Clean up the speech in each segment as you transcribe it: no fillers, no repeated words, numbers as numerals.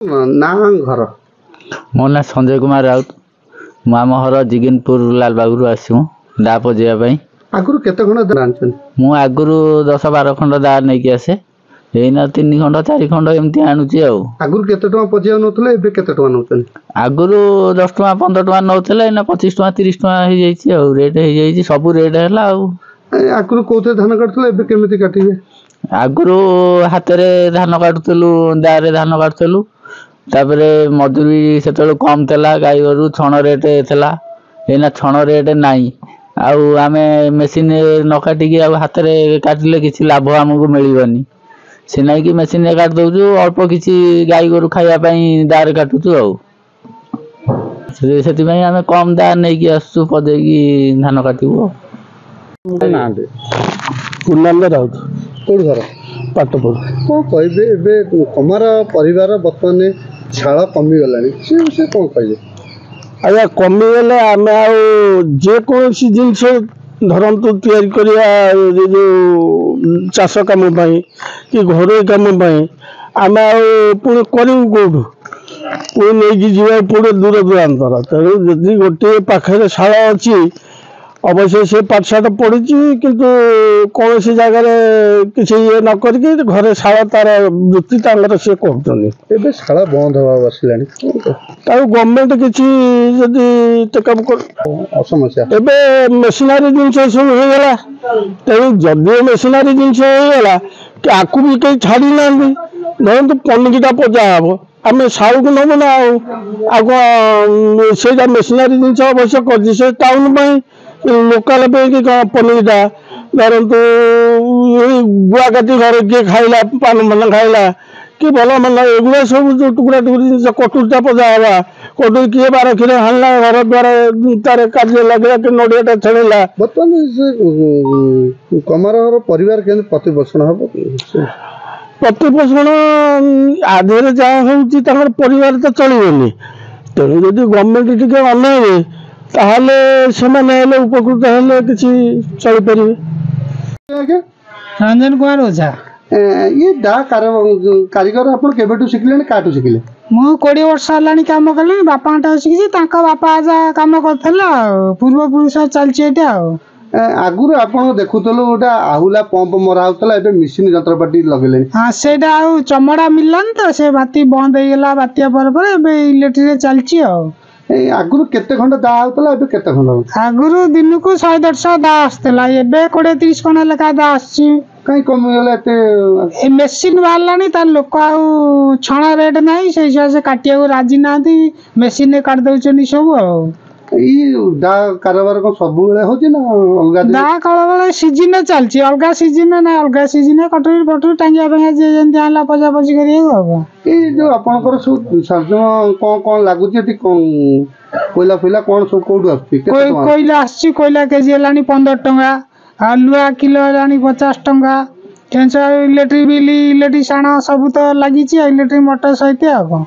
ना घर मो ना संजय कुमार राउत मु आम घर जिगिनपुर लालबागू आसू दा पजाई आगुरी केते खंड दान मु आगुरी 10-12 खंड दा नहीं आसे एना 3 खंड 4 खंड एमती आणुची आगुरी केते टका पजिया नउतले एबे केते टका नउतन आगुरी 10 टका 15 टका नउतले एना 25 टका 30 टका हो जाईची रेट हो जाईची सब रेट हैला आगुरी कोते धान काटले एबे केमिति काटिबे आगुरी हाथ रे धान काटुतलु दारे धान काटुतलु तापरे मजूरी सेतलो कम थला गाई गरु छण रेट थला एना छण रेट नाही आउ आमे मशीन न काटिकी आ हाथ रे काटिले किछि लाभ हमकु मिलिबनी से नाही कि मशीन रे काट दउजु अल्प किछि गाई गरु खाया पई दार काटुचु सेति पई आमे कम दार नै कि आसु पदेकी धान काटिबो नांदे पुनंद राउत कोड घर पाटपुर को कहबे एबे कमार परिवार बर्तमान छाल कमी गलानी से कोन कहबे आया कमी गले आमे आ जे कोनसी जिंस धरंतु तैयारी करिया जो चाष काम पाई कि घरोई काम पाई आमे आ पुणी करिउ कोठु पुणी नहीं जीवा पुणे दूर दूरांतर तेणु जदि गोटे पाखे शाल अच्छी अवश्य से पाठशाठ पढ़ी किंतु कौन सी जगह किसी ये न करके घरे शाला तार वृत्ति से कर शाला बंद हवा बसलानी गवर्नमेंट किसी जदि टेकअप कर समस्या एबे मेसिनारी जिनस सब हो गला तेणु जदि मेसिनारी जिनस हो गला कि आकु भी कहीं छाड़ी ना धरतु पनिकिटा पजा हम आम साल को नब ना आगे मेसिनारी जिनस अवश्य कर टाउन लोकाल पे कि पनीरटा धरतु गुआ काटी घर किए खाइला पान मान खाइला कि भल मन एगुड़ा सब जो टुकड़ा टुकड़ी जिन कटुरीटा पजा हवा कटुरी किए 12 क्षीर हाणला घर द्वारा तार कार्य लगे कि नड़ियाटा छेड़ा बर्तमान कमार परिवार के प्रतिपोषण हम प्रतिपोषण आधे जहाँ हो परिवार तो चलनी तेणु जदि गवर्नमेंट टी अनइबे ताहले सेमाने उपकृत हेले किछि चल परिबे। रंजन कुमार ओझा ये डा कारीगर अपन केबेटू शिखले काटू शिखले मु 20 वर्ष हलानी काम कले बापाटा शिखि तांका बापा आजा काम करथला पूर्व पुरुष चलछि एटा आगुर आपण देखुतलो ओटा आहुला पंप मरा होतला एबे मशीन यंत्रपाती लगेले हां सेटा आ चमड़ा मिललन त से बाती बंद हो गेला बातिया पर एबे इलेक्ट्रिक रे चलछि आगुरु केते खंड दा होतला एबे केते खंड आगुरु दिन को 100-150 दा आस्तला एबे 20-30 खंड लेखा दा आछि कहीं कम गेला ते मशीन वालानी त लोक आ छणा रेट नाही से हिसाब से काटिया को राजी नाथी मशीन रे काट दउचनी सब ई दा कारोबार को सब बेले होची ना अलगा दा कारोबार सीजन चलछि अलगा सीजन ना अलगा सीजन कटोरी फटोरी टांगिया पे जे जंती आला पजा पजी करिए हो ए जो आपनकर सब सरजम कोन लागुची ती कोन कोइला फैला कोन सब कोडू आछि कोइला आछि कोइला केजी लानी 15 टका आलुआ किलो लानी 50 टका टेंशन इलेक्ट्रिक बिल इलेक्ट्रिक साणा सब तो लागि छि इलेक्ट्रिक मोटर सहित आगो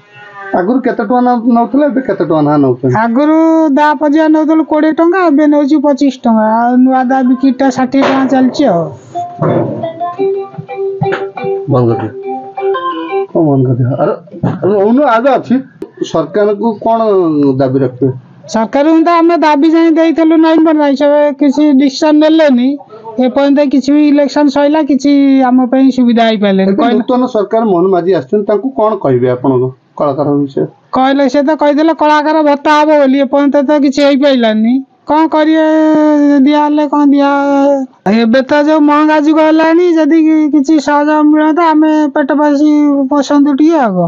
आगुर केते टका नउतले एबे केते टका ना नउतले आगुरु दा पजिया नउतल 20 टका एबे नउची 25 टका आ नुआ दा बिकिटा 60 टका चलछि बंद कर को बंद कर अरे ओनो आगे अछि सरकार को कोन दाबी रखबे सरकार उंदा हमें दाबी जाई देइथलु नवंबर नाही सब किसी डिसीजन नेलेनी ए पॉइंट किछि भी इलेक्शन सइला किछि हम पई सुविधा आइ पाले नूतन सरकार मोहन माझी आछन तांको कोन कहबे आपन कलाकार विषय कहले से तो कहिदेले कलाकार भत्ता आबो बोली पॉइंट तो किछि होई पाइलानी कौन करिए दिया कौन दिया एबे तो जो महंगा जुग हलानी जदि किछि सहयोग मिलता हमें पेट पासी पसंद उठी आगो।